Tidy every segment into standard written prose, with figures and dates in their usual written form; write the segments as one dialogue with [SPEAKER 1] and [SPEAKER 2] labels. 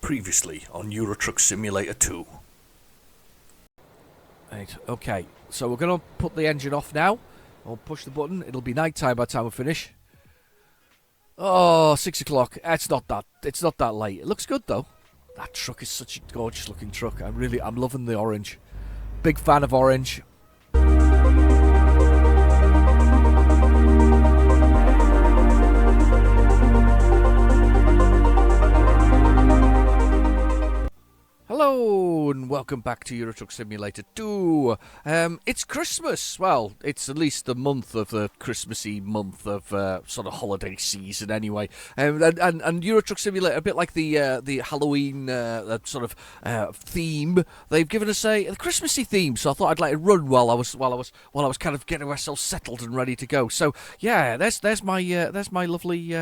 [SPEAKER 1] Previously on Euro Truck Simulator 2.
[SPEAKER 2] Right, okay, so we're going to put the engine off now. I'll push the button. It'll be night time by the time we finish. Oh, 6 o'clock. It's not that late. It looks good though. That truck is such a gorgeous looking truck. I'm loving the orange. Big fan of orange. Hello and welcome back to Euro Truck Simulator 2. It's Christmas. Well, it's at least the month of the Christmassy month of sort of holiday season anyway. And Euro Truck Simulator, a bit like the Halloween sort of theme, they've given us a Christmassy theme. So I thought I'd let it run while I was kind of getting myself settled and ready to go. So yeah, there's my lovely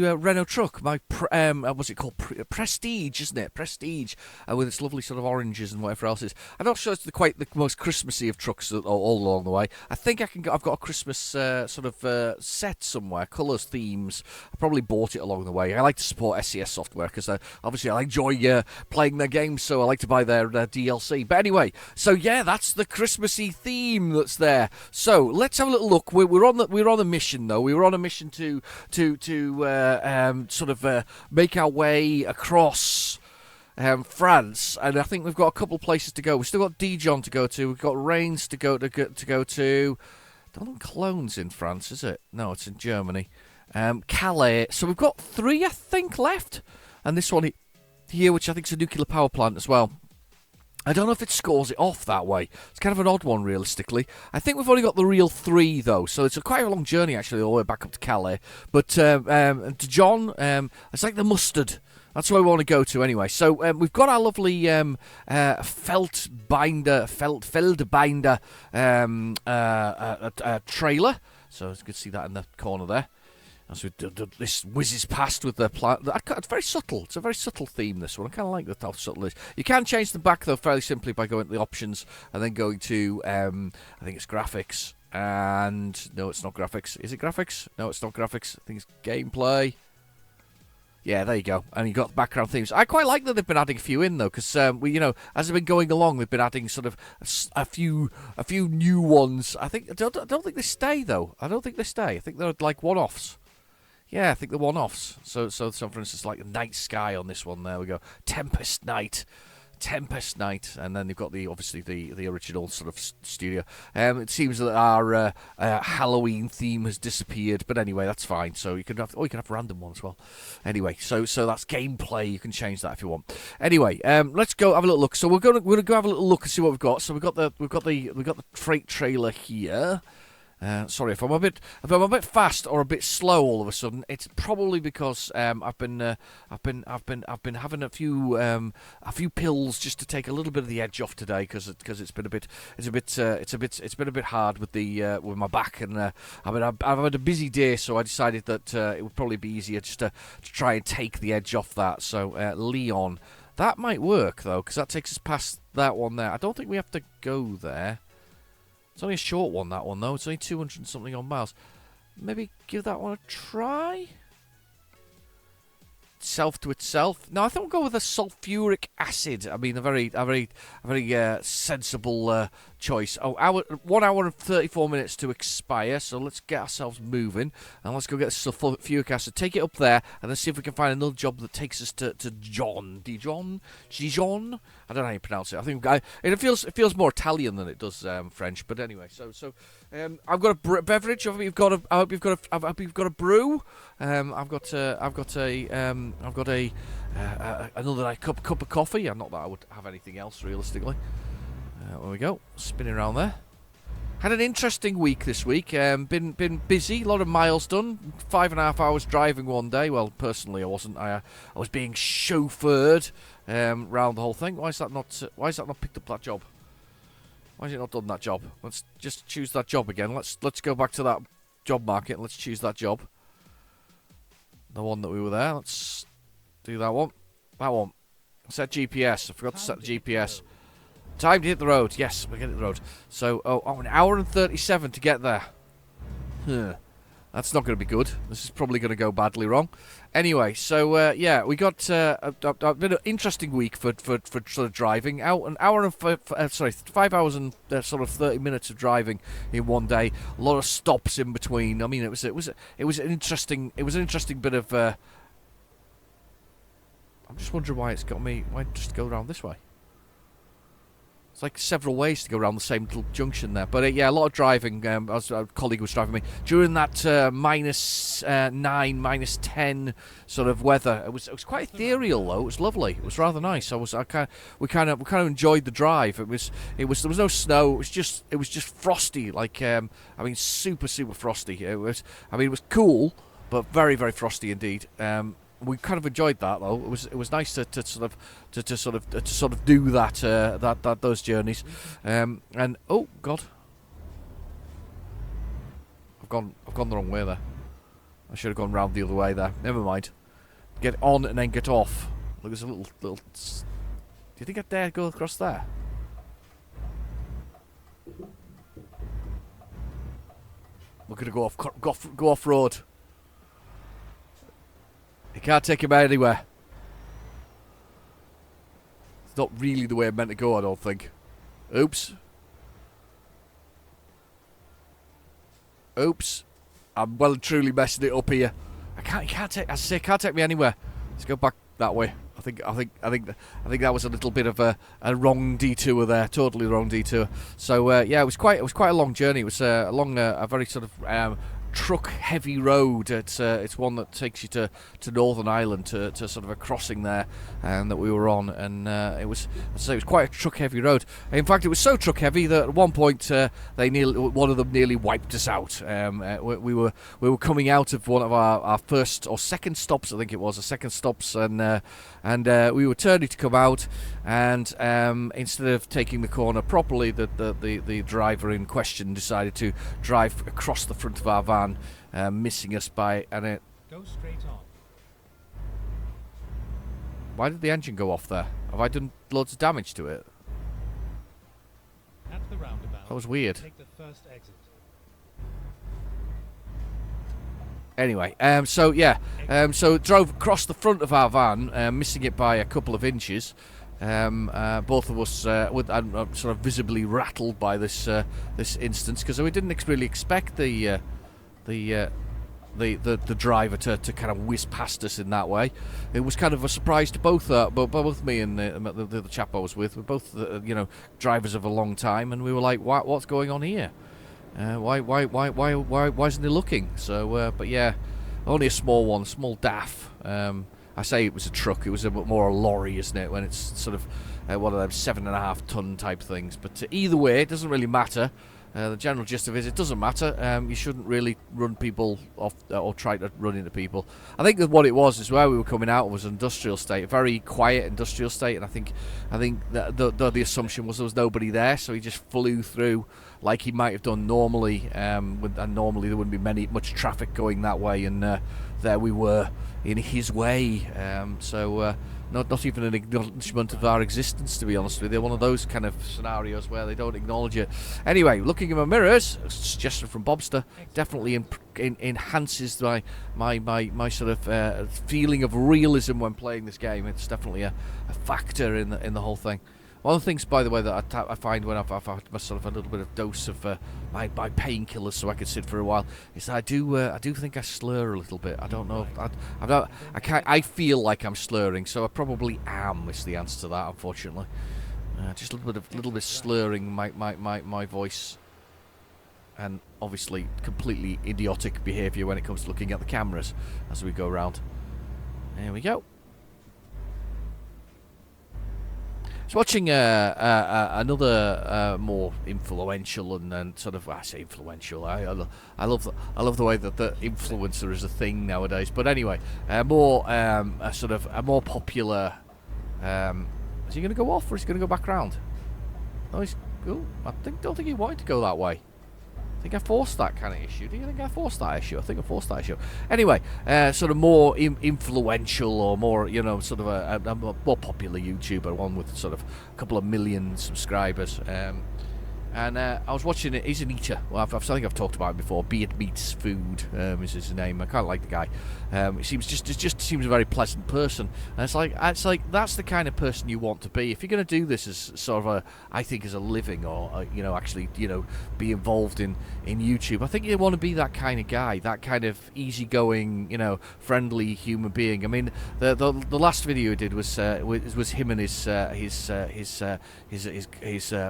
[SPEAKER 2] Renault truck. My what's it called? Prestige, isn't it? Prestige. With its lovely sort of oranges and whatever else it is. I'm not sure it's quite the most Christmassy of trucks all along the way. I think I've got a Christmas sort of set somewhere, colours, themes. I probably bought it along the way. I like to support SCS Software because obviously I enjoy playing their games, so I like to buy their DLC. But anyway, so yeah, that's the Christmassy theme that's there. So let's have a little look. We're on a mission though. We were on a mission to sort of make our way across France, and I think we've got a couple of places to go. We've still got Dijon to go to. We've got Reims to go to. I don't think Cologne's in France, is it? No, it's in Germany. Calais. So we've got 3, I think, left, and this one here, which I think is a nuclear power plant as well. I don't know if it scores it off that way. It's kind of an odd one, realistically. I think we've only got the real 3, though, so it's quite a long journey, actually, all the way back up to Calais. But Dijon, it's like the mustard. That's where we want to go to anyway. So we've got our lovely Feldbinder trailer. So you can see that in the corner there. As this whizzes past with the plant. It's very subtle. It's a very subtle theme, this one. I kind of like how subtle it is. You can change the back, though, fairly simply by going to the options and then going to, I think it's graphics. And no, it's not graphics. Is it graphics? No, it's not graphics. I think it's gameplay. Yeah, there you go. And you got background themes. I quite like that they've been adding a few in though, because as they've been going along, they've been adding sort of a few new ones. I don't think they stay though. I don't think they stay. I think they're like one-offs. Yeah, I think they're one-offs. So for instance, like Night Sky on this one. There we go. Tempest Night, and then they've got the original sort of studio. It seems that our Halloween theme has disappeared, but anyway, that's fine. So you can have random ones as well. Anyway, so that's gameplay. You can change that if you want. Anyway, let's go have a little look. So we're gonna go have a little look and see what we've got. So we've got the freight trailer here. Sorry if I'm a bit fast or a bit slow all of a sudden. It's probably because I've been having a few pills just to take a little bit of the edge off today because it's been a bit hard with with my back, and I've had a busy day, so I decided that it would probably be easier just to try and take the edge off that. So Leon, that might work though, because that takes us past that one there. I don't think we have to go there. It's only a short one, that one, though. It's only 200 and something on miles. Maybe give that one a try? Self to itself. No, I think we'll go with a sulfuric acid. I mean, a very sensible choice. 1 hour and 34 minutes to expire, so let's get ourselves moving, and let's go get sulfuric acid, take it up there, and then see if we can find another job that takes us to Dijon. I don't know how you pronounce it. I think it feels more Italian than it does French, but anyway. So I've got a beverage. I hope you've got a brew. I've got another cup of coffee. Not that I would have anything else realistically. There we go, spinning around there. Had an interesting week this week. Been busy, a lot of miles done. 5.5 hours driving one day. Well, personally, I wasn't. I was being chauffeured round the whole thing. Why is that not picked up that job? Why has it not done that job? Let's just choose that job again. Let's go back to that job market and let's choose that job. The one that we were there. Let's do that one. That one. Set GPS. I forgot to set the GPS. Time to hit the road. Yes, we're getting the road. So, an hour and 37 to get there. That's not going to be good. This is probably going to go badly wrong. Anyway, so yeah, we got a been an interesting week for sort of driving. Out an hour and 5 hours and sort of 30 minutes of driving in one day. A lot of stops in between. I mean, it was an interesting bit of. I'm just wondering why it's got me. Why just go around this way? It's like several ways to go around the same little junction there. But yeah, a lot of driving. As a colleague was driving me during that -9, -10 sort of weather. It was quite ethereal though. It was lovely. It was rather nice. We kind of enjoyed the drive. There was no snow. It was just frosty. Like I mean, super frosty. It was cool, but very frosty indeed. We kind of enjoyed that though. It was nice to sort of do that those journeys. And oh god, I've gone the wrong way there. I should have gone round the other way there. Never mind. Get on and then get off. Look, there's a little. Do you think I dare go across there? We're gonna go off road. You can't take him anywhere. It's not really the way I meant to go, I don't think. Oops. I'm well and truly messing it up here. Can't take me anywhere. Let's go back that way. I think that was a little bit of a wrong detour there, totally wrong detour. So yeah, it was quite a long journey. It was along a very sort of truck heavy road. It's one that takes you to Northern Ireland to sort of a crossing there, and that we were on, and it was quite a truck heavy road. In fact, it was so truck heavy that at one point one of them nearly wiped us out. We were coming out of one of our first or second stops, I think it was, and we were turning to come out, and instead of taking the corner properly, the driver in question decided to drive across the front of our van, missing us by
[SPEAKER 3] Go straight on.
[SPEAKER 2] Why did the engine go off there? Have I done loads of damage to it?
[SPEAKER 3] At the roundabout.
[SPEAKER 2] That was weird.
[SPEAKER 3] Take the first exit.
[SPEAKER 2] Anyway, so drove across the front of our van, missing it by a couple of inches. Both of us I'm sort of visibly rattled by this instance, because we didn't really expect the driver to kind of whiz past us in that way. It was kind of a surprise to both me and the chap I was with. We're both drivers of a long time, and we were like, what's going on here? Why isn't he looking? So, but yeah, only a small one, small daff. I say it was a truck. It was a bit more a lorry, isn't it? When it's sort of one of them 7.5 ton type things. But either way, it doesn't really matter. The general gist of it is, it doesn't matter. You shouldn't really run people off or try to run into people. I think that what it was is where we were coming out was an industrial state, a very quiet industrial state, and I think that the assumption was there was nobody there, so he just flew through like he might have done normally. And normally there wouldn't be much traffic going that way, and there we were in his way. Not even an acknowledgement of our existence, to be honest with you. One of those kind of scenarios where they don't acknowledge it. Anyway, looking in my mirrors, a suggestion from Bobster, definitely enhances my sort of feeling of realism when playing this game. It's definitely a factor in the whole thing. One of the things, by the way, that I find when I've had myself a little bit of dose of my painkillers, so I can sit for a while, is that I do think I slur a little bit. I don't know. I feel like I'm slurring, so I probably am. Is the answer to that, unfortunately. Just a little bit slurring my voice, and obviously completely idiotic behaviour when it comes to looking at the cameras as we go around. There we go. I was watching another more influential and sort of, I say influential. I love the way that the influencer is a thing nowadays. But anyway, a more popular. Is he going to go off, or is he going to go back round? Oh, don't think he wanted to go that way. I think I forced that kind of issue. Do you think I forced that issue? I think I forced that issue. Anyway, sort of more influential, or more, sort of a more popular YouTuber, one with sort of a couple of million subscribers. And I was watching it. He's an eater. Well, I think I've talked about him before. Beard Meats Food is his name. I kind of like the guy. He just seems a very pleasant person. And it's like that's the kind of person you want to be. If you're going to do this as sort of I think as a living, or actually be involved in YouTube, I think you want to be that kind of guy, that kind of easygoing, friendly human being. I mean, the last video he did was him and his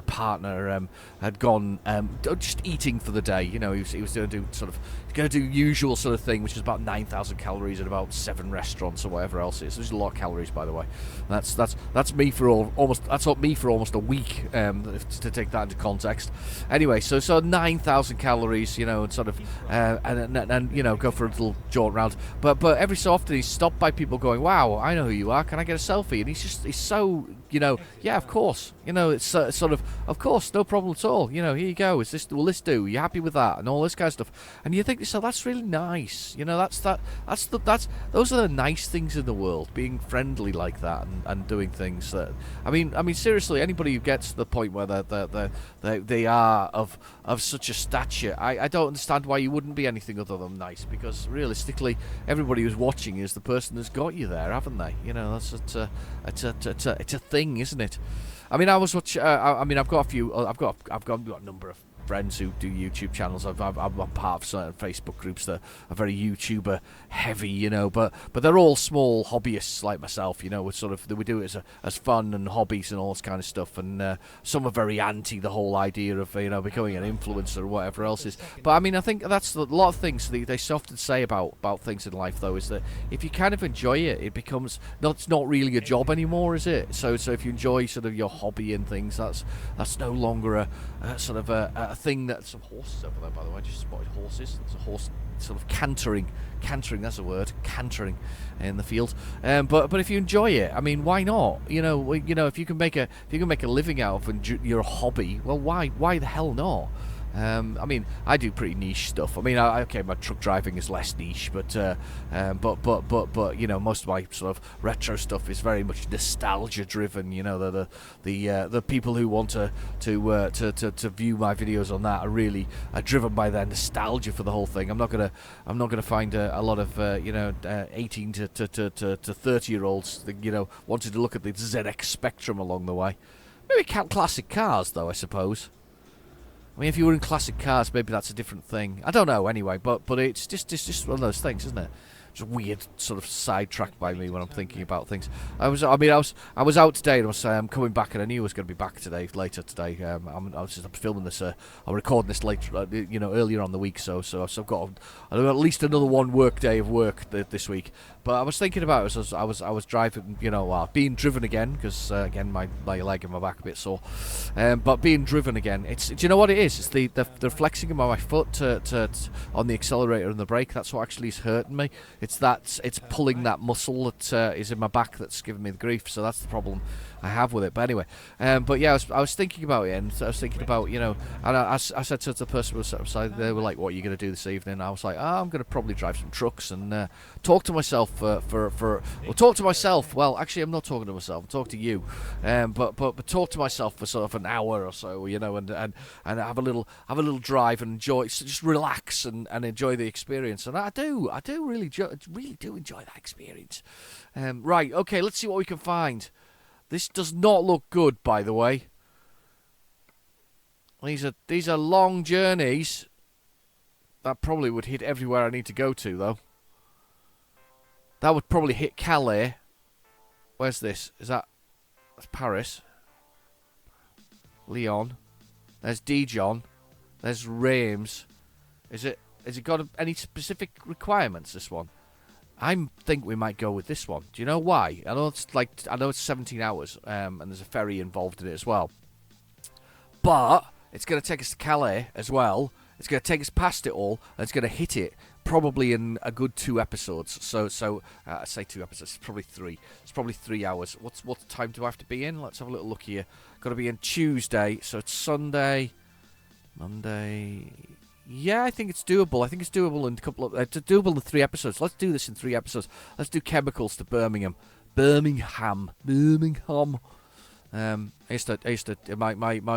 [SPEAKER 2] partner had gone just eating for the day. He was going to do usual sort of thing, which is about 9,000 calories at about 7 restaurants or whatever else it is. There's a lot of calories, by the way. That's me for almost a week, to take that into context. Anyway, so 9,000 calories, and sort of and go for a little jaunt round. But every so often he's stopped by people going, "Wow, I know who you are. Can I get a selfie?" And he's so yeah, of course. It's sort of course, no problem at all. Here you go. Will this do? Are you happy with that? And all this kind of stuff. And you think, so that's really nice. Those are the nice things in the world. Being friendly like that and doing things that. I mean, seriously, anybody who gets to the point where they are of such a stature, I don't understand why you wouldn't be anything other than nice. Because realistically, everybody who's watching is the person that's got you there, haven't they? It's a thing, isn't it? I mean, I was watching. I've got a number of friends who do YouTube channels. I'm part of certain Facebook groups that are very YouTuber heavy, but they're all small hobbyists like myself. We do it as fun and hobbies and all this kind of stuff. And some are very anti the whole idea of becoming an influencer or whatever else is. But I mean, I think that's a lot of things they so often say about things in life, though, is that if you kind of enjoy it, it becomes it's not really a job anymore, is it? So if you enjoy sort of your hobby and things, that's no longer a sort of a thing. That some horses over there, by the way. I just spotted horses. There's a horse sort of cantering, that's a word, cantering in the field. But if you enjoy it, I mean, why not? If you can make a living out of your hobby, well, why the hell not? I mean, I do pretty niche stuff. I mean, okay, my truck driving is less niche, but most of my sort of retro stuff is very much nostalgia driven. The people who want to view my videos on that are driven by their nostalgia for the whole thing. I'm not gonna find a lot of 18 to 30-year-olds wanting to look at the ZX Spectrum along the way. Maybe classic cars, though, I suppose. I mean, if you were in classic cars, maybe that's a different thing. I don't know, anyway, but it's just one of those things, isn't it? It's a weird sort of sidetrack by me when I'm thinking about things. I was out today and I was coming back, and I knew I was going to be back later today. I'm filming this. I'm recording this later, earlier on the week. So I've got at least another one work day of work this week. But I was thinking about it as I was driving, being driven again, because again my leg and my back a bit sore. But being driven again, do you know what it is? It's the flexing of my foot on the accelerator and the brake. That's what actually is hurting me. It's pulling that muscle that is in my back that's giving me the grief. So that's the problem I have with it. But anyway, but yeah, I was thinking about it, and I was thinking about and I said to the person who was outside, they were like, "What are you going to do this evening?" I was like, I'm going to probably drive some trucks and talk to myself talk to myself. Well, actually, I'm not talking to myself. I'm talking to you, but talk to myself for sort of an hour or so, and have a little drive and enjoy, just relax and enjoy the experience. And I do really do enjoy that experience. Right, okay, let's see what we can find. This does not look good, by the way. These are long journeys. That probably would hit everywhere I need to go to, though. That would probably hit Calais. Where's this? That's Paris. Lyon. There's Dijon. There's Reims. Has it got any specific requirements, this one? I think we might go with this one. Do you know why? I know it's 17 hours, and there's a ferry involved in it as well. But it's going to take us to Calais as well. It's going to take us past it all, and it's going to hit it probably in a good 2 episodes. So I say 2 episodes. It's probably 3. It's probably 3 hours. What time do I have to be in? Let's have a little look here. Got to be in Tuesday, so it's Sunday, Monday. Yeah, I think it's doable. I think it's doable in a couple of it's doable in 3 episodes. Let's do this in 3 episodes. Let's do chemicals to Birmingham. My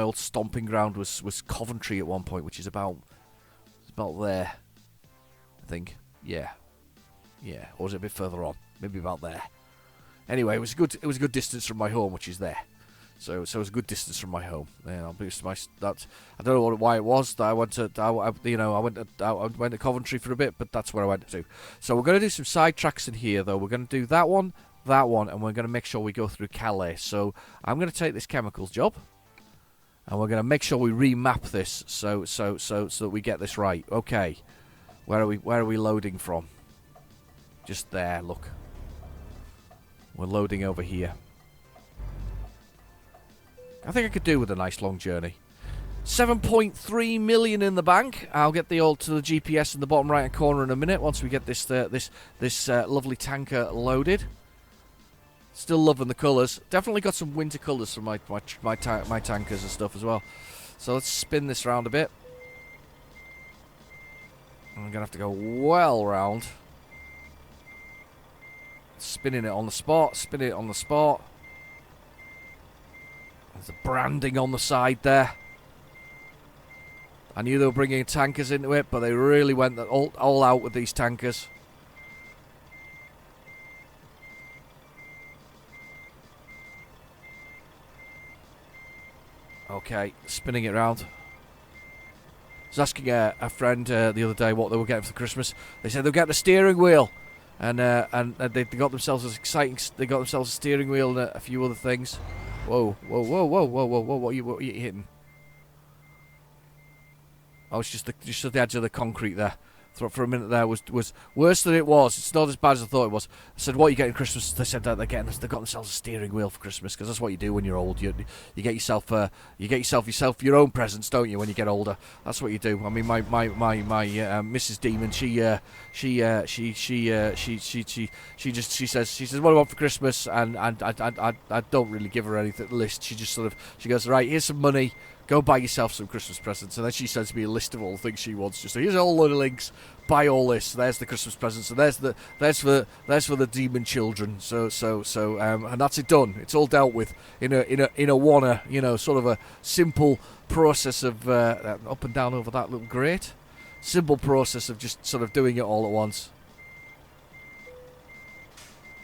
[SPEAKER 2] old stomping ground was Coventry at one point, which is about there, I think. Yeah, or was it a bit further on? Maybe about there. Anyway, it was a good distance from my home, which is there. So it was a good distance from my home. I don't know why it was that I went to Coventry for a bit, but that's where I went to. So we're going to do some side tracks in here, though. We're going to do that one, and we're going to make sure we go through Calais. So I'm going to take this chemicals job, and we're going to make sure we remap this so that we get this right. Okay, where are we loading from? Just there. Look, we're loading over here. I think I could do with a nice long journey. 7.3 million in the bank. I'll get the GPS in the bottom right hand corner in a minute once we get this lovely tanker loaded. Still loving the colours. Definitely got some winter colours from my tankers and stuff as well. So let's spin this round a bit. I'm gonna have to go well round. Spinning it on the spot. Spinning it on the spot. There's the branding on the side there. I knew they were bringing tankers into it, but they really went all out with these tankers. Okay, spinning it round. I was asking a friend the other day what they were getting for Christmas. They said they were getting a steering wheel, and they got themselves They got themselves a steering wheel and a few other things. Whoa! What are you hitting? Oh, it's just the edge of the concrete there. Thought for a minute there was worse than it was. It's not as bad as I thought it was. I said, "What are you getting Christmas?" They said that they got themselves a steering wheel for Christmas, because that's what you do when you're old. You get yourself your own presents, don't you? When you get older, that's what you do. I mean, my Mrs. Demon, she says, "What do I want for Christmas?" And I don't really give her anything list. She just she goes, "Right, here's some money. Go buy yourself some Christmas presents." And then she sends me a list of all the things she wants. Just so here's all the links. Buy all this. There's the Christmas presents. And there's for the demon children. And that's it done. It's all dealt with in a one, sort of a simple process of up and down over that little grate. Simple process of just sort of doing it all at once.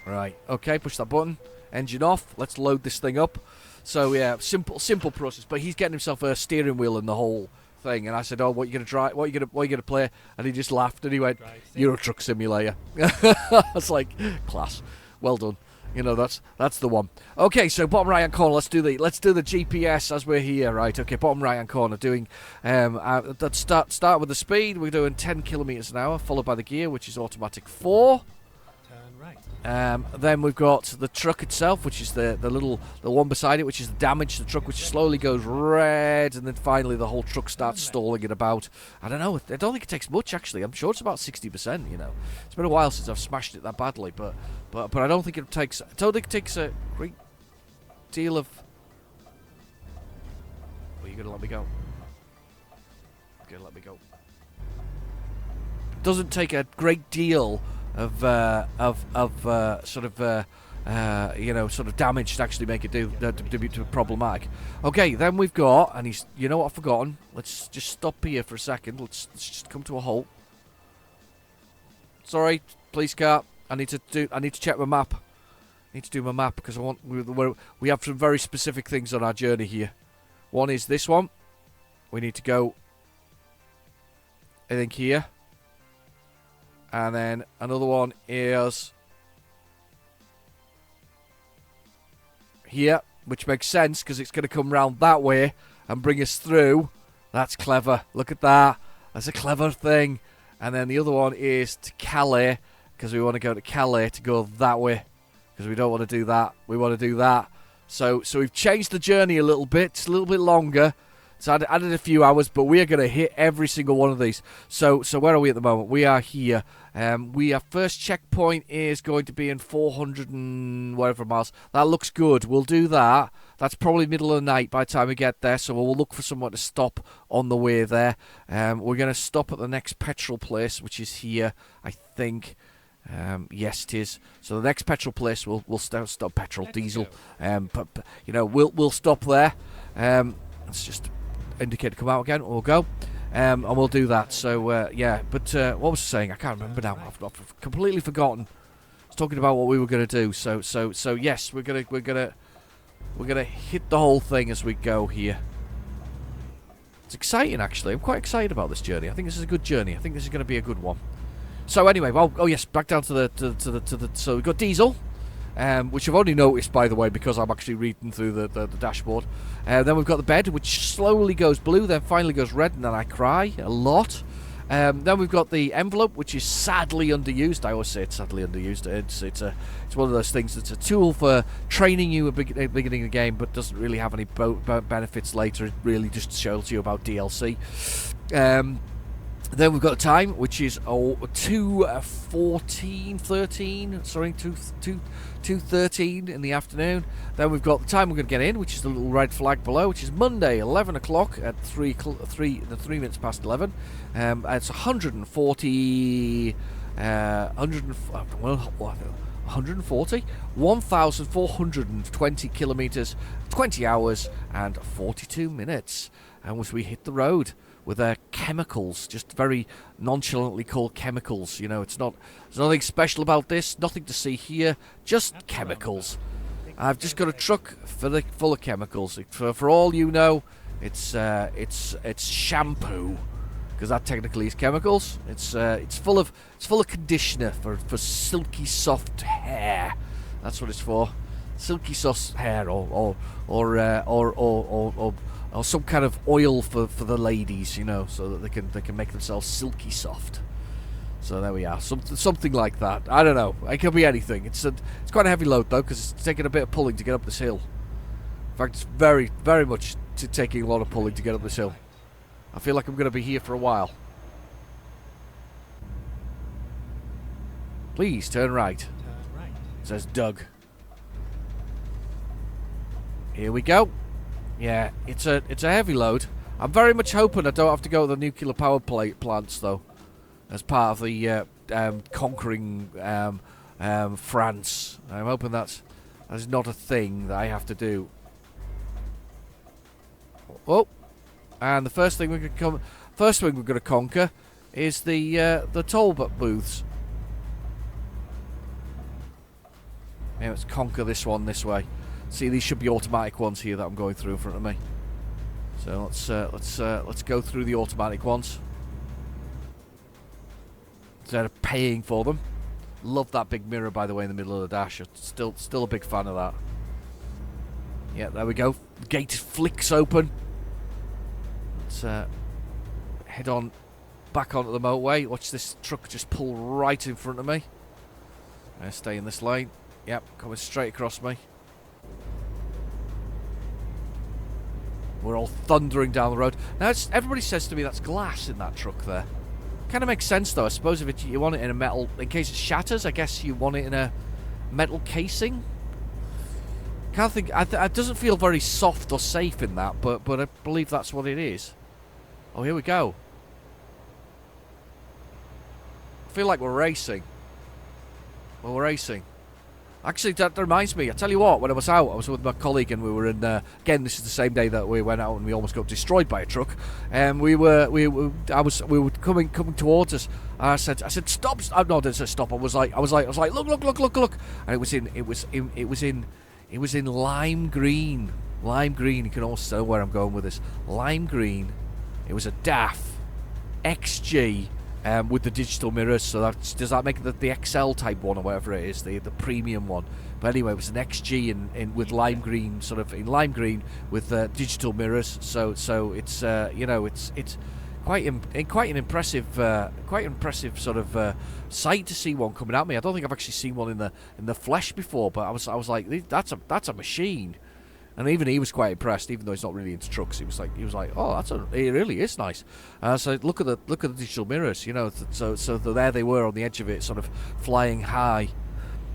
[SPEAKER 2] Right. Okay. Push that button. Engine off. Let's load this thing up. So yeah, simple process. But he's getting himself a steering wheel in the whole thing, and I said, "Oh, what are you gonna drive? What are you gonna play?" And he just laughed and he went, "Euro Truck Simulator." I was like, "Class, well done." That's the one. Okay, so bottom right hand corner. Let's do the GPS as we're here. Right. Okay, bottom right hand corner. Doing let's start with the speed. We're doing 10 kilometers an hour, followed by the gear, which is automatic 4. Then we've got the truck itself, which is the one beside it, which is the damage. The truck, which slowly goes red, and then finally the whole truck starts stalling at about, I don't know, I don't think it takes much actually. I'm sure it's about 60%. It's been a while since I've smashed it that badly, but I don't think it takes. I don't think it takes a great deal of. Are you gonna let me go? Okay, let me go. It doesn't take a great deal of sort of damage to actually make it to be problematic. Okay, then we've got, and you know what I've forgotten? Let's just stop here for a second. Let's just come to a halt. Sorry, police car. I need to check my map. I need to do my map because we have some very specific things on our journey here. One is this one. We need to go, I think, here. And then another one is here, which makes sense because it's going to come round that way and bring us through. That's clever. Look at that. That's a clever thing. And then the other one is to Calais, because we want to go to Calais to go that way, because we don't want to do that. We want to do that. So we've changed the journey a little bit. It's a little bit longer. So I added a few hours, but we are going to hit every single one of these. So where are we at the moment? We are here. Our first checkpoint is going to be in 400 and whatever miles. That looks good. We'll do that. That's probably middle of the night by the time we get there, so we'll look for someone to stop on the way there. We're going to stop at the next petrol place, which is here, I think. Yes, it is. So the next petrol place we'll stop petrol,
[SPEAKER 3] Let's
[SPEAKER 2] diesel.
[SPEAKER 3] go.
[SPEAKER 2] But you know, we'll stop there. Let's just indicate to come out again. We'll go. And we'll do that. So yeah. But what was I saying? I can't remember now. I've completely forgotten. I was talking about what we were going to do. So yes, we're gonna hit the whole thing as we go here. It's exciting, actually. I'm quite excited about this journey. I think this is a good journey. I think this is going to be a good one. So anyway, well, oh yes, back down to the so we've got diesel, which I've only noticed, by the way, because I'm actually reading through the dashboard. Then we've got the bed, which slowly goes blue, then finally goes red, and then I cry a lot. Then we've got the envelope, which is sadly underused. I always say it's sadly underused. It's one of those things that's a tool for training you at the beginning of the game, but doesn't really have any benefits later. It really just shows you about DLC. Then we've got the time, which is 2:13 in the afternoon. Then we've got the time we're going to get in, which is the little red flag below, which is Monday, 11 o'clock at 3 minutes past 11. It's 140, 1,420 kilometres, 20 hours and 42 minutes. And as we hit the road with chemicals, just very nonchalantly called chemicals. You know, there's nothing special about this, nothing to see here, just chemicals. I've just got a truck full of chemicals. For all you know, it's shampoo, because that technically is chemicals. It's full of conditioner for silky soft hair. That's what it's for, silky soft hair, or some kind of oil for the ladies, you know, so that they can make themselves silky soft. So there we are, something like that. I don't know. It could be anything. It's quite a heavy load though, because it's taking a bit of pulling to get up this hill. In fact, it's very, very much taking a lot of pulling to get up this hill. I feel like I'm going to be here for a while. Please turn right.
[SPEAKER 3] Turn right.
[SPEAKER 2] Says Doug. Here we go. Yeah, it's a heavy load. I'm very much hoping I don't have to go to the nuclear power plants though, as part of the conquering France. I'm hoping that's not a thing that I have to do. Oh, and the first thing we're going to conquer is the toll booths. Yeah, let's conquer this one this way. See, these should be automatic ones here that I'm going through in front of me. So let's go through the automatic ones instead of paying for them. Love that big mirror, by the way, in the middle of the dash. Still a big fan of that. Yeah, there we go. The gate flicks open. Let's head on back onto the motorway. Watch this truck just pull right in front of me. Stay in this lane. Yep, coming straight across me. We're all thundering down the road. Now, everybody says to me that's glass in that truck there. Kind of makes sense, though. I suppose if you want it in a metal, in case it shatters, I guess you want it in a metal casing. Can't think. It doesn't feel very soft or safe in that, but I believe that's what it is. Oh, here we go. I feel like we're racing. Well, we're racing. Actually, that reminds me. I tell you what, when I was out, I was with my colleague, and we were in. Again, this is the same day that we went out, and we almost got destroyed by a truck. And we were coming towards us. I said, stop! No, I didn't say stop. I was like, look! And it was in lime green. Lime green. You can also tell where I'm going with this. Lime green. It was a DAF XG. With the digital mirrors, so does that make the XL type one or whatever it is, the premium one? But anyway, it was an XG in with lime green, sort of in lime green with digital mirrors. So it's it's quite an impressive sort of sight to see one coming at me. I don't think I've actually seen one in the flesh before, but I was like, that's a machine. And even he was quite impressed, even though he's not really into trucks. He was like, oh, it really is nice. So look at the digital mirrors, you know. So there they were on the edge of it, sort of flying high.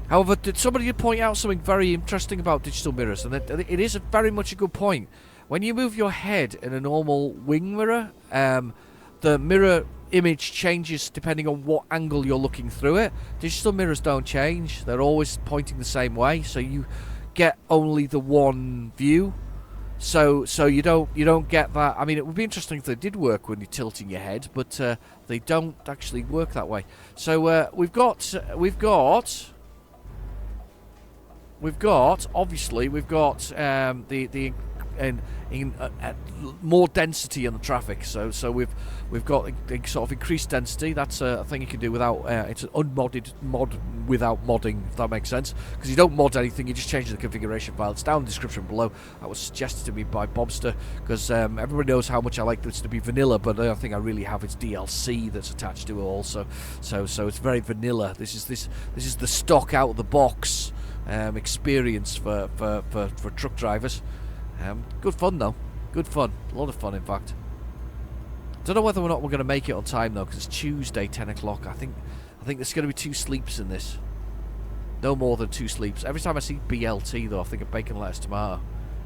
[SPEAKER 2] However, did somebody point out something very interesting about digital mirrors? And it is very much a good point. When you move your head in a normal wing mirror, the mirror image changes depending on what angle you're looking through it. Digital mirrors don't change. They're always pointing the same way, so you get only the one view. So you don't get that. I mean, it would be interesting if they did work when you're tilting your head, but they don't actually work that way. So we've got obviously the more density in the traffic. So we've got sort of increased density. That's a thing you can do without. It's an unmodded mod without modding, if that makes sense. Because you don't mod anything, you just change the configuration file. It's down in the description below. That was suggested to me by Bobster, because everybody knows how much I like this to be vanilla, but I think I really have its DLC that's attached to it also. So it's very vanilla. This is the stock out of the box experience for truck drivers. Good fun though. Good fun. A lot of fun, in fact. Don't know whether or not we're going to make it on time though, because it's Tuesday, 10 o'clock. I think there's going to be 2 sleeps in this. No more than 2 sleeps. Every time I see BLT though, I think of bacon, lettuce, tomato.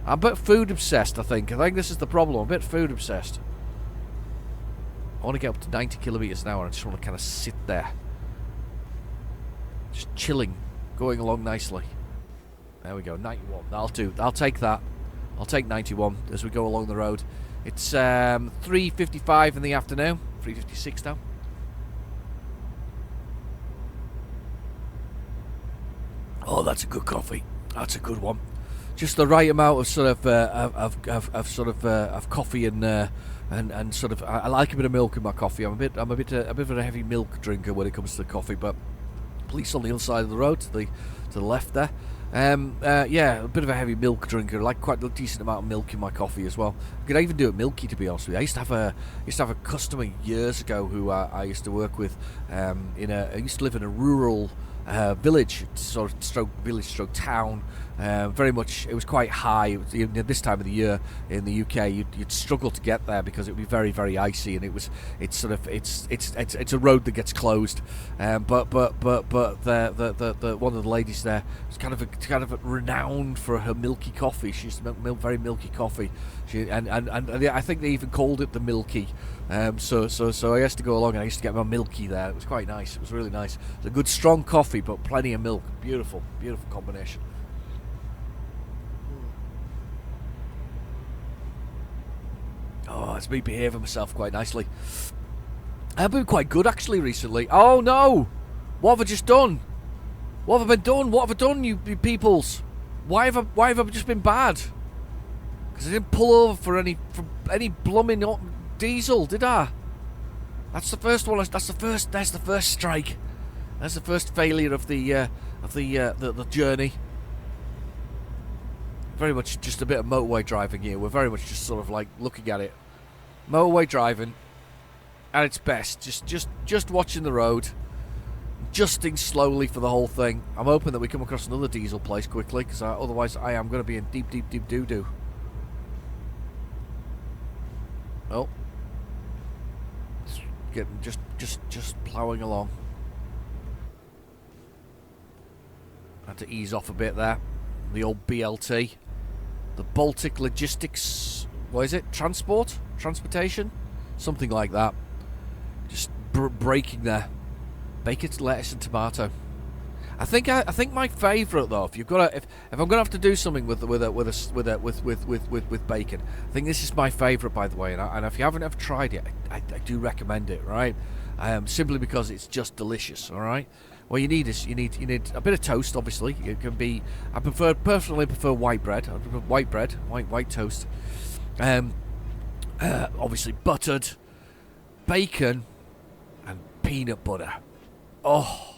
[SPEAKER 2] I'm a bit food obsessed. I think this is the problem. I'm a bit food obsessed. I want to get up to 90 kilometers an hour. I just want to kind of sit there, just chilling, going along nicely. There we go. 91. That'll do. I'll take that. I'll take 91 as we go along the road. It's 3:55 in the afternoon. 3:56 now. Oh, that's a good coffee. That's a good one. Just the right amount of sort of coffee and sort of. I like a bit of milk in my coffee. I'm a bit of a heavy milk drinker when it comes to the coffee. But police on the other side of the road to the left there. Yeah, a bit of a heavy milk drinker. Like quite a decent amount of milk in my coffee as well. I could even do it milky, to be honest with you. I used to have a customer years ago who I used to work with. I used to live in a rural village, sort of stroke town. Very much, it was quite high. It was, this time of the year in the UK, you'd struggle to get there because it would be very, very icy, and it's a road that gets closed. But the one of the ladies there was kind of renowned for her milky coffee. She used to make very milky coffee. And I think they even called it the Milky. So I used to go along and I used to get my milky there. It was quite nice. It was really nice. It's a good strong coffee, but plenty of milk. Beautiful, beautiful combination. Oh, it's me behaving myself quite nicely. I've been quite good actually recently. Oh no! What have I just done? What have I been done? What have I done, you peoples? Why have I just been bad? Because I didn't pull over for any blooming diesel, did I? That's the first one. That's the first strike. That's the first failure of the journey. Very much just a bit of motorway driving here. We're very much just sort of like looking at it. Motorway driving at its best. Just watching the road. Adjusting slowly for the whole thing. I'm hoping that we come across another diesel place quickly, because otherwise I am going to be in deep doo-doo. Oh. Getting just ploughing along. Had to ease off a bit there. The old BLT. The Baltic Logistics, what is it? Transportation? Something like that. Just braking there. Bacon, lettuce and tomato. I think my favourite though, if I'm gonna have to do something with bacon, I think this is my favourite, by the way. And if you haven't ever tried it, I do recommend it, right? Simply because it's just delicious. All right. What you need is you need a bit of toast. Obviously, it can be. I personally prefer white bread. White toast. Obviously buttered, bacon, and peanut butter. Oh,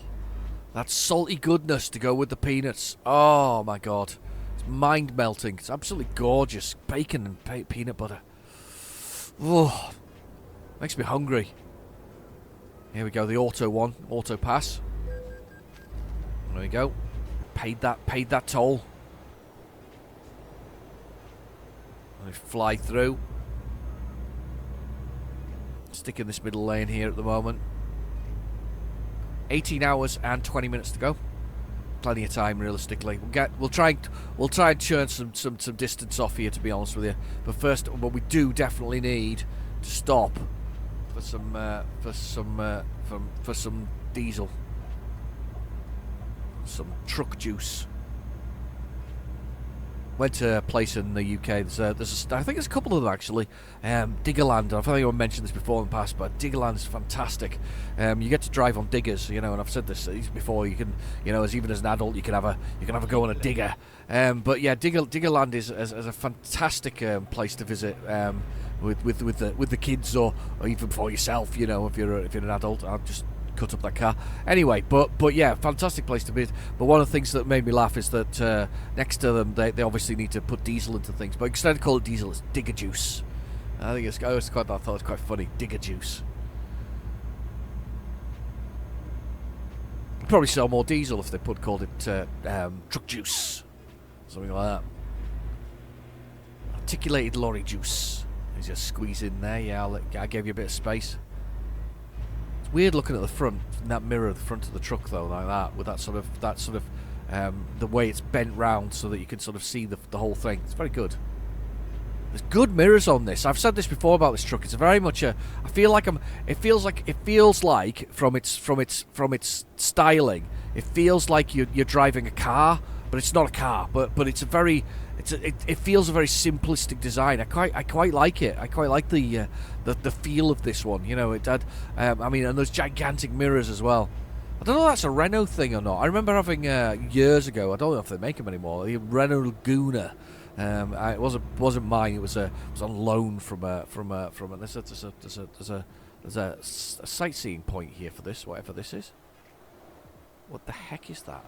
[SPEAKER 2] that salty goodness to go with the peanuts. Oh my god, it's mind melting. It's absolutely gorgeous. Bacon and peanut butter. Oh, makes me hungry. Here we go. The auto pass. There we go. Paid that toll. Let me fly through. Stick in this middle lane here at the moment. 18 hours and 20 minutes to go. Plenty of time, realistically. We'll try and churn some distance off here, to be honest with you. But first, what we do definitely need to stop for some diesel, some truck juice. Went to a place in the UK. I think there's a couple of them actually. Diggerland. I think I mentioned this before in the past, but Diggerland is fantastic. You get to drive on diggers, and I've said this before. You can, even as an adult, you can have a go on a digger. But yeah, Diggerland is a fantastic place to visit with the kids or even for yourself. If you're an adult, I'll just cut up that car anyway, but yeah, fantastic place to be. But one of the things that made me laugh is that next to them they obviously need to put diesel into things, but instead of call it diesel, it's digger juice. I think I thought it was quite funny. Digger juice. Probably sell more diesel if they called it truck juice, something like that. Articulated lorry juice. You just squeeze in there. Yeah, I gave you a bit of space. It's weird looking at the front, in that mirror at the front of the truck though, like that, with that sort of the way it's bent round so that you can sort of see the whole thing. It's very good. There's good mirrors on this. I've said this before about this truck. It's very much a. It feels like from its styling, it feels like you're driving a car, but it's not a car. But it's a very. It feels a very simplistic design. I quite like it. I quite like the feel of this one. It had. And those gigantic mirrors as well. I don't know if that's a Renault thing or not. I remember having years ago. I don't know if they make them anymore. The Renault Laguna. It wasn't mine. It was on loan from a. There's a sightseeing point here for this, whatever this is. What the heck is that?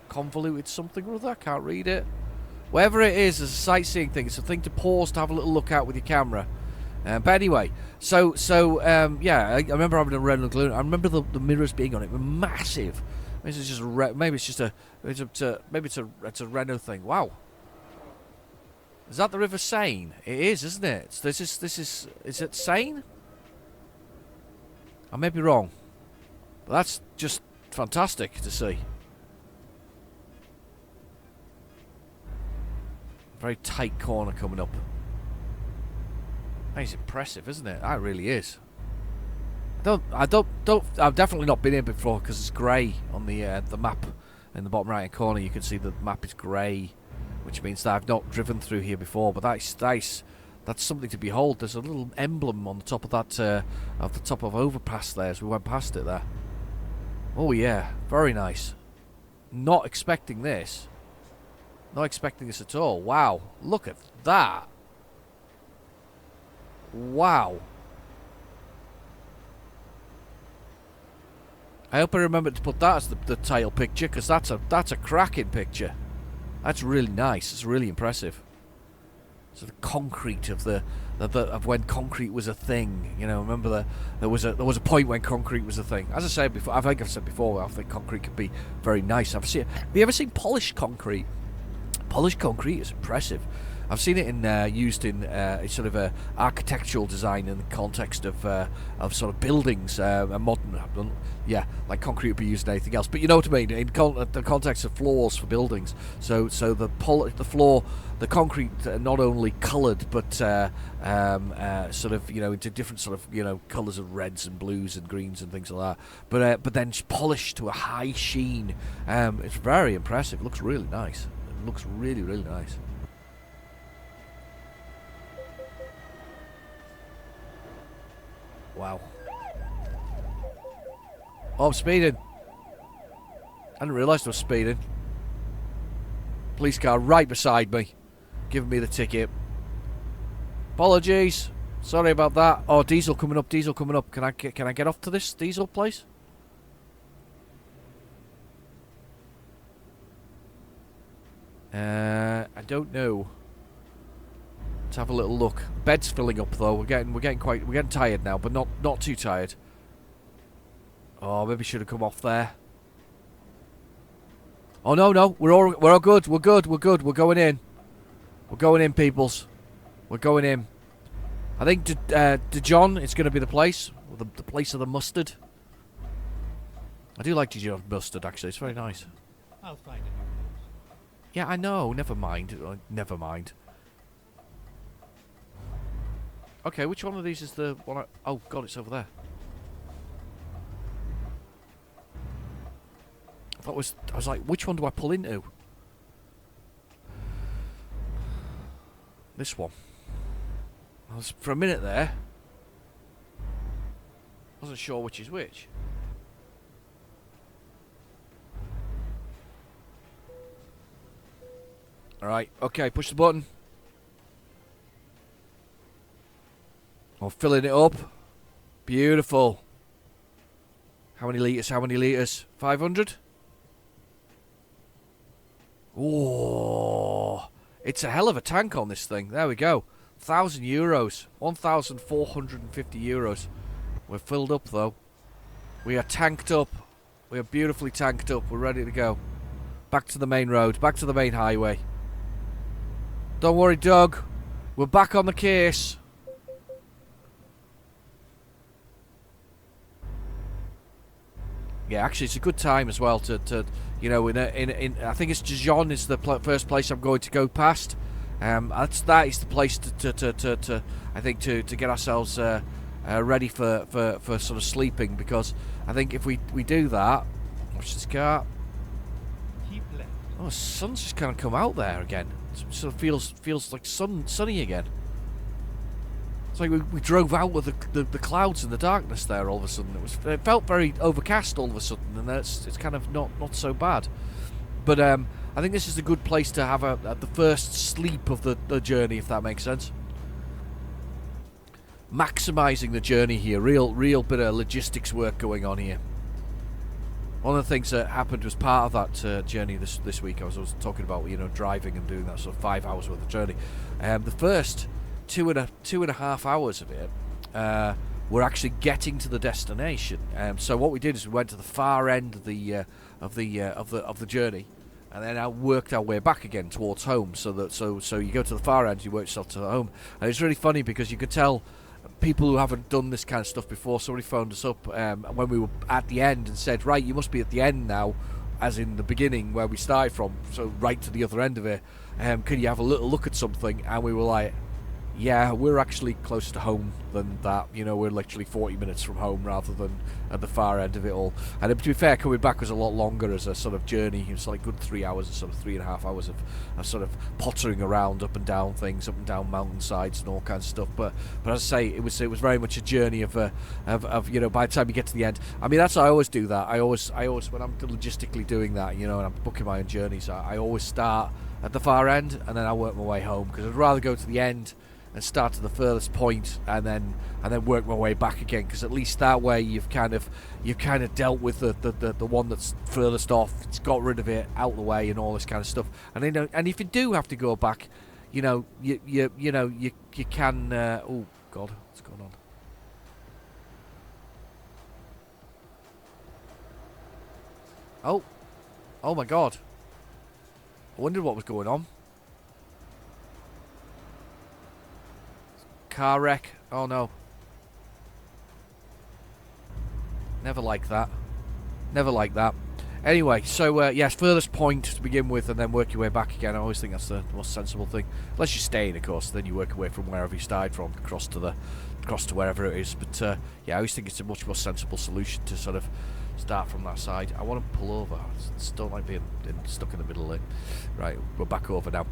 [SPEAKER 2] Convoluted something or other. I can't read it. Whatever it is, there's a sightseeing thing. It's a thing to pause to have a little look out with your camera. But anyway, so yeah, I remember having a Renault Laguna. I remember the mirrors being on it were massive. Maybe it's a Renault thing. Wow. Is that the River Seine? It is, isn't it? Is it Seine? I may be wrong, but that's just fantastic to see. Very tight corner coming up. That's impressive, isn't it? That really is. I've definitely not been here before because it's grey on the map in the bottom right hand corner. You can see the map is grey, which means that I've not driven through here before. But that's something to behold. There's a little emblem on the top of that overpass there as we went past it there. Oh yeah, very nice. Not expecting this. Not expecting this at all. Wow, look at that. Wow. I hope I remember to put that as the title picture, because that's a cracking picture. That's really nice. It's really impressive. So the concrete of when concrete was a thing. Remember there was a point when concrete was a thing. As I said before, I think I've said before, I think concrete can be very nice. Have you ever seen polished concrete? Polished concrete is impressive. I've seen it used in sort of architectural design in the context of sort of buildings, modern, like concrete would be used in anything else. But you know what I mean, in the context of floors for buildings. So the floor, the concrete, not only coloured but sort of into different sort of colours of reds and blues and greens and things like that. But then polished to a high sheen. It's very impressive. It looks really nice. It looks really, really nice. Wow. Oh, I'm speeding. I didn't realise I was speeding. Police car right beside me, giving me the ticket. Apologies. Sorry about that. Oh, diesel coming up. Diesel coming up. Can I get off to this diesel place? I don't know. Let's have a little look. Bed's filling up though. We're getting tired now, but not too tired. Oh, maybe should have come off there. Oh no, we're all good. We're good. We're going in. We're going in, peoples. We're going in. I think Dijon is going to be the place. The place of the mustard. I do like Dijon mustard actually. It's very nice.
[SPEAKER 3] I'll find a new place.
[SPEAKER 2] Yeah, I know. Never mind. Never mind. Okay, which one of these is the one? Oh God, it's over there. I was like, which one do I pull into? This one. I was for a minute there. Wasn't sure which is which. Alright, okay, push the button. I'm filling it up. Beautiful. How many litres? How many litres? 500? Oh, it's a hell of a tank on this thing. There we go. €1,000. 1,450 euros. We're filled up though. We are tanked up. We are beautifully tanked up. We're ready to go. Back to the main road. Back to the main highway. Don't worry, Doug. We're back on the case. Yeah, actually, it's a good time as well to you know, in I think it's Dijon is the first place I'm going to go past. That is the place to I think to get ourselves ready for sort of sleeping, because I think if we do that, watch this car.
[SPEAKER 3] Keep left.
[SPEAKER 2] Oh, the sun's just kind of come out there again. It sort of feels like sunny again. It's like we drove out with the clouds and the darkness there all of a sudden. It felt very overcast all of a sudden, and then it's kind of not so bad. But I think this is a good place to have the first sleep of the journey, if that makes sense. Maximising the journey here, real bit of logistics work going on here. One of the things that happened was part of that journey this week. I was talking about, you know, driving and doing that sort of 5 hours worth of journey. The first two and a half hours of it, we're actually getting to the destination. So what we did is we went to the far end of the journey, and then I worked our way back again towards home. So you go to the far end, you work yourself to home, and it's really funny because you could tell people who haven't done this kind of stuff before. Somebody phoned us up when we were at the end and said, right, you must be at the end now, as in the beginning where we started from, so right to the other end of it. Can you have a little look at something? And we were like, yeah, we're actually closer to home than that. You know, we're literally 40 minutes from home rather than at the far end of it all. And to be fair, coming back was a lot longer as a sort of journey. It was like good 3 hours, or sort of 3.5 hours of sort of pottering around up and down things, up and down mountainsides and all kinds of stuff. But as I say, it was very much a journey of you know, by the time you get to the end. I mean, that's how I always do that. I always when I'm logistically doing that, you know, and I'm booking my own journeys, I always start at the far end and then I work my way home, because I'd rather go to the end and start to the furthest point and then work my way back again, because at least that way you've kind of dealt with the one that's furthest off. It's got rid of it, out the way, and all this kind of stuff. And you know, and if you do have to go back, you know, you can. Oh God, what's going on? Oh my God! I wondered what was going on. Car wreck. Oh no. Never like that. Never like that. Anyway, so yes, furthest point to begin with, and then work your way back again. I always think that's the most sensible thing. Unless you're staying, of course, then you work away from wherever you started from, across to wherever it is. But yeah, I always think it's a much more sensible solution to sort of start from that side. I want to pull over. I just don't like being stuck in the middle of it. Right, we're back over now.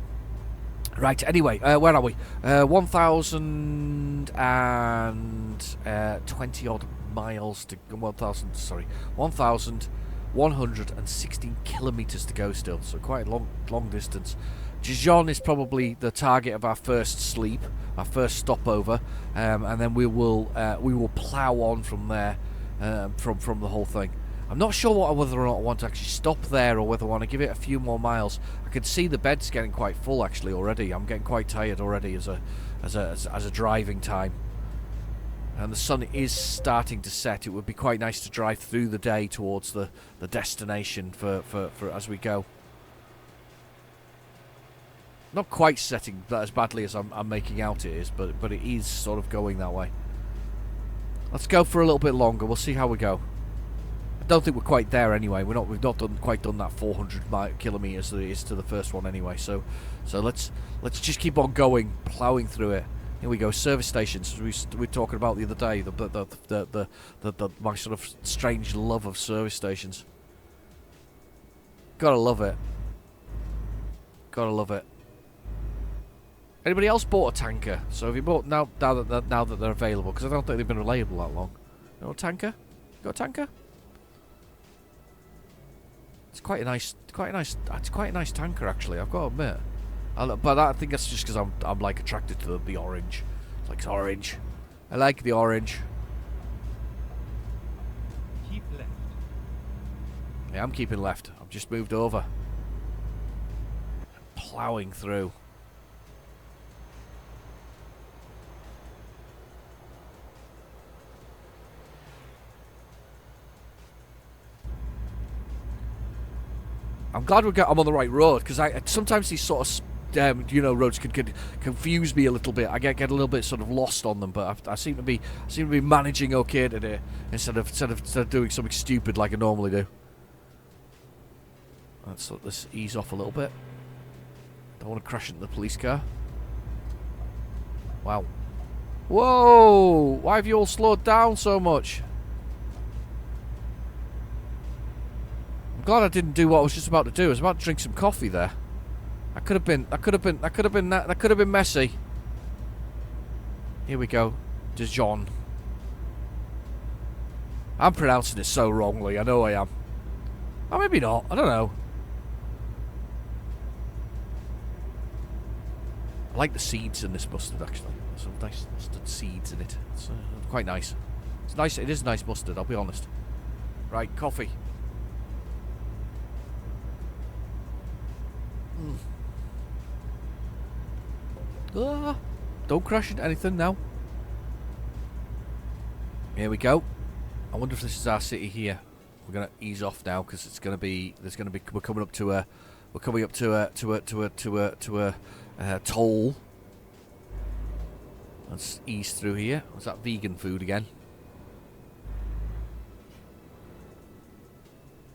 [SPEAKER 2] Right, anyway, where are we? 1,020 odd miles to 1,116 kilometres to go still, so quite a long distance. Dijon is probably the target of our first sleep, our first stopover, and then we will plough on from there, from the whole thing. I'm not sure whether or not I want to actually stop there, or whether I want to give it a few more miles. I can see the bed's getting quite full actually already. I'm getting quite tired already as a driving time, and the sun is starting to set. It would be quite nice to drive through the day towards the destination for as we go. Not quite setting that as badly as I'm making out it is, but it is sort of going that way. Let's go for a little bit longer. We'll see how we go. I don't think we're quite there anyway. We've not quite done that 400 kilometers that it is to the first one anyway. So let's just keep on going, ploughing through it. Here we go. Service stations. We were talking about the other day. My sort of strange love of service stations. Gotta love it. Gotta love it. Anybody else bought a tanker? So have you bought now that they're available? Because I don't think they've been available that long. You know a tanker? You got a tanker? It's quite a nice tanker actually. I've got to admit. But I think that's just because I'm like attracted to the orange. It's like orange. I like the orange.
[SPEAKER 3] Keep left.
[SPEAKER 2] Yeah, I'm keeping left. I've just moved over. Ploughing through. I'm glad I'm on the right road, because sometimes these sort of roads can confuse me a little bit. I get a little bit sort of lost on them, but I seem to be managing okay today instead of doing something stupid like I normally do. Let's ease off a little bit. Don't want to crash into the police car. Wow. Whoa! Why have you all slowed down so much? I'm glad I didn't do what I was just about to do. I was about to drink some coffee there. That could have been messy. Here we go. Dijon. I'm pronouncing it so wrongly. I know I am. Or maybe not. I don't know. I like the seeds in this mustard actually. There's some nice mustard seeds in it. It's quite nice. It's nice. It is nice mustard. I'll be honest. Right, coffee. Don't crash into anything now. Here we go. I wonder if this is our city here. We're gonna ease off now because it's gonna be. We're coming up to a. We're coming up to a toll. Let's ease through here. What's that vegan food again?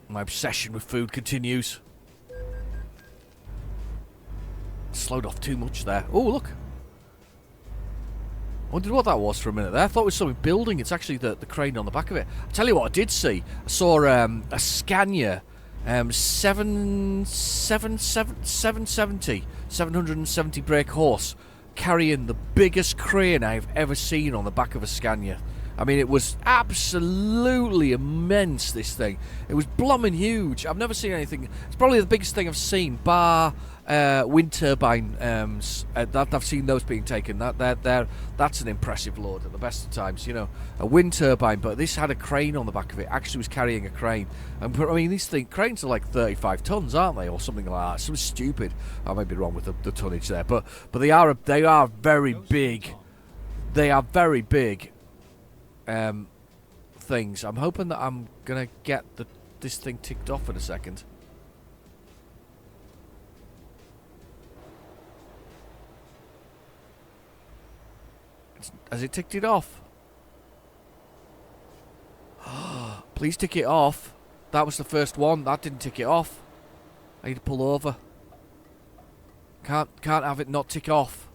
[SPEAKER 2] My obsession with food continues. Slowed off too much there. Oh, look. I wondered what that was for a minute there. I thought it was something building. It's actually the crane on the back of it. I'll tell you what I did see. I saw a Scania 770 brake horse carrying the biggest crane I've ever seen on the back of a Scania. I mean, it was absolutely immense, this thing. It was blooming huge. I've never seen anything. It's probably the biggest thing I've seen, bar wind turbine. That I've seen those being taken. That's an impressive load at the best of times, you know. A wind turbine, but this had a crane on the back of it. Actually was carrying a crane. I mean, these cranes are like 35 tons, aren't they? Or something like that. Something stupid. I might be wrong with the tonnage there. But they are very big. They are very big. Things. I'm hoping that I'm gonna get this thing ticked off in a second. Has it ticked it off? Please tick it off. That was the first one. That didn't tick it off. I need to pull over. Can't have it not tick off.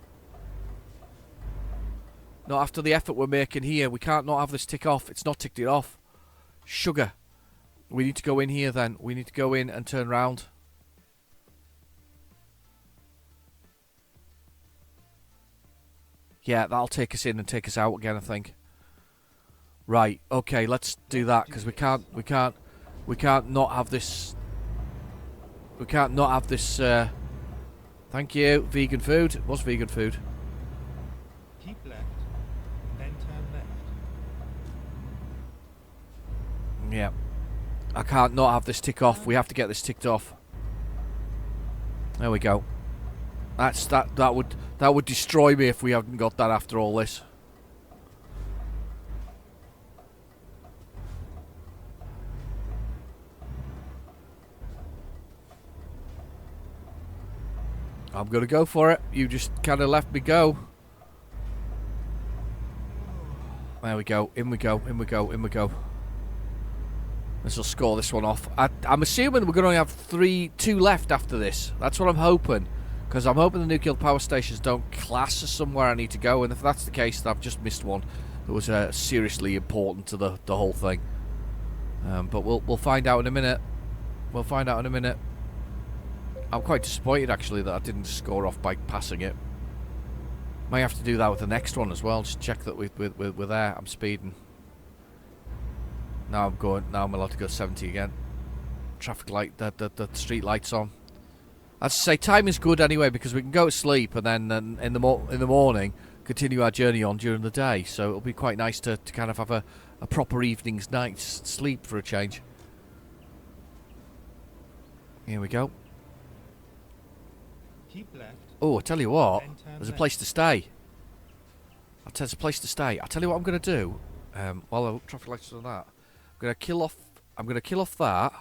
[SPEAKER 2] Not after the effort we're making here. We can't not have this tick off. It's not ticked it off. Sugar. We need to go in here then. We need to go in and turn round. Yeah, that'll take us in and take us out again, I think. Right, okay, let's do that, because we can't not have this. We can't not have this. Thank you, vegan food. It was vegan food.
[SPEAKER 3] Keep left, then turn left.
[SPEAKER 2] Yeah, I can't not have this tick off. We have to get this ticked off. There we go. That would destroy me if we haven't got that after all this. I'm gonna go for it. You just kind of left me go. There we go. In we go. In we go. In we go. This will score this one off. I'm assuming we're going to have two left after this. That's what I'm hoping. Because I'm hoping the nuclear power stations don't class as somewhere I need to go, and if that's the case, then I've just missed one that was seriously important to the whole thing. But we'll find out in a minute. We'll find out in a minute. I'm quite disappointed, actually, that I didn't score off by passing it. Might have to do that with the next one as well. Just check that we're there. I'm speeding. Now I'm allowed to go 70 again. Traffic light, the street lights on. I'd say time is good anyway, because we can go to sleep and then in the morning continue our journey on during the day. So it'll be quite nice to kind of have a proper evening's night's sleep for a change. Here we go.
[SPEAKER 3] Keep left.
[SPEAKER 2] Oh, I tell you what,
[SPEAKER 3] Then turn
[SPEAKER 2] there's a
[SPEAKER 3] left.
[SPEAKER 2] place to stay. There's a place to stay. I'll tell you what I'm going to do. While the traffic lights are on that, I'm going to kill off that.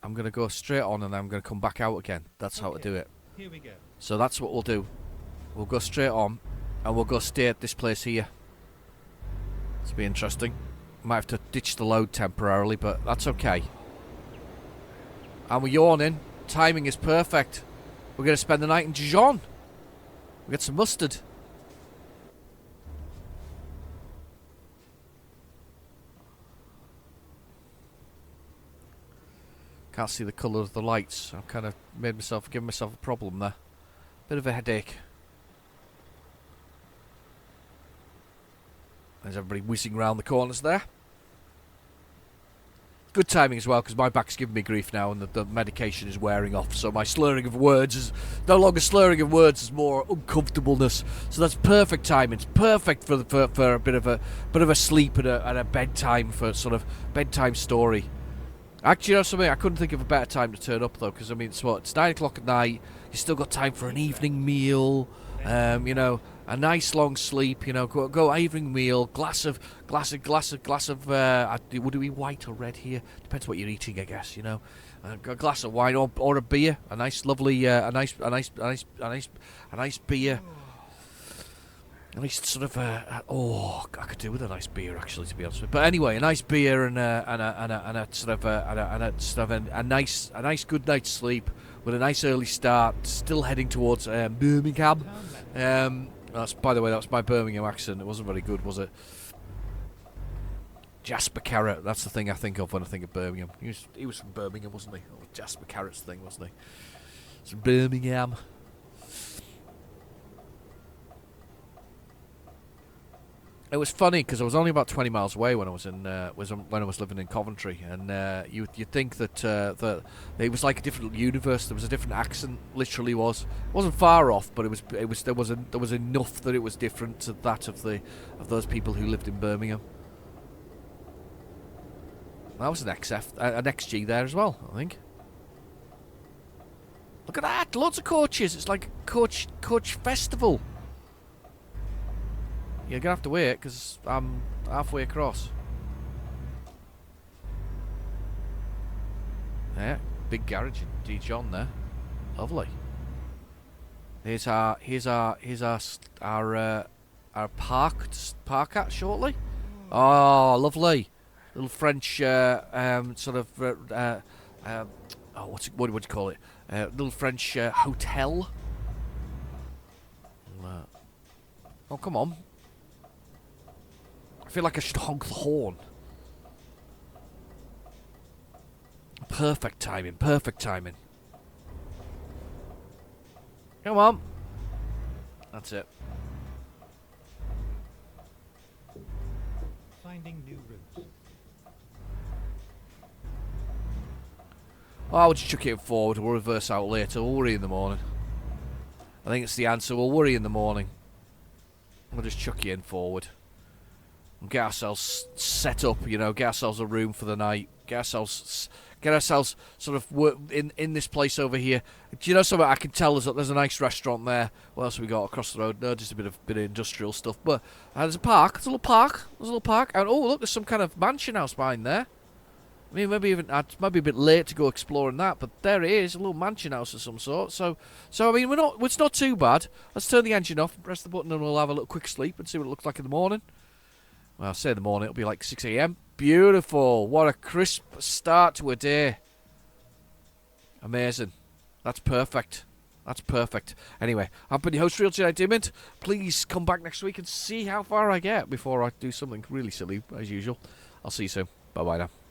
[SPEAKER 2] I'm going to go straight on and I'm going to come back out again. That's how to do it.
[SPEAKER 3] Here we go.
[SPEAKER 2] So that's what we'll do. We'll go straight on and we'll go stay at this place here. This will be interesting. Might have to ditch the load temporarily, but that's okay. And we're yawning. Timing is perfect. We're going to spend the night in Dijon. We'll get some mustard. Can't see the colour of the lights. I've kind of given myself a problem there. Bit of a headache. There's everybody whizzing round the corners there. Good timing as well, because my back's giving me grief now and the medication is wearing off. So my slurring of words is no longer slurring of words, it's more uncomfortableness. So that's perfect timing. It's perfect for a bit of a sleep and a bedtime, for sort of bedtime story. Actually, you know something? I couldn't think of a better time to turn up though, because I mean, it's 9 o'clock at night. You still got time for an evening meal. You know, a nice long sleep. You know, go evening meal. Glass of. Would it be white or red here? Depends what you're eating, I guess. You know, a glass of wine or a beer. A nice, lovely, a nice beer. A nice sort of I could do with a nice beer actually, to be honest with you. But anyway, a nice beer and a nice good night's sleep with a nice early start. Still heading towards Birmingham. By the way, that's my Birmingham accent. It wasn't very good, was it? Jasper Carrot. That's the thing I think of when I think of Birmingham. He was from Birmingham, wasn't he? Oh, Jasper Carrot's thing, wasn't he? It's from Birmingham. It was funny because I was only about 20 miles away when I was living in Coventry, and you'd think that it was like a different universe. There was a different accent. Literally was. It wasn't far off, but there was enough that it was different to that of those people who lived in Birmingham. That was an XG there as well, I think. Look at that! Lots of coaches. It's like a coach festival. You're going to have to wait, because I'm halfway across. Yeah, big garage in Dijon there. Lovely. Here's our park at shortly. Oh, lovely. Little French sort of what do you call it? Little French hotel. Oh, come on. I feel like I should honk the horn. Perfect timing, perfect timing. Come on. That's it.
[SPEAKER 3] Finding new routes.
[SPEAKER 2] Oh, we'll just chuck it forward. We'll reverse out later. We'll worry in the morning. I think it's the answer. We'll worry in the morning. We'll just chuck it in forward. And get ourselves set up, you know, get ourselves a room for the night. Get ourselves sort of in this place over here. Do you know something? I can tell there's a nice restaurant there. What else have we got across the road? No, just a bit of industrial stuff. But there's a park. There's a little park. And oh, look, there's some kind of mansion house behind there. I mean, maybe might be a bit late to go exploring that, but there it is, a little mansion house of some sort. So I mean, it's not too bad. Let's turn the engine off and press the button, and we'll have a little quick sleep and see what it looks like in the morning. Well, I'll say in the morning, it'll be like 6 a.m. Beautiful. What a crisp start to a day. Amazing. That's perfect. That's perfect. Anyway, I've been your host, Real Jedi Dimond. Please come back next week and see how far I get before I do something really silly, as usual. I'll see you soon. Bye-bye now.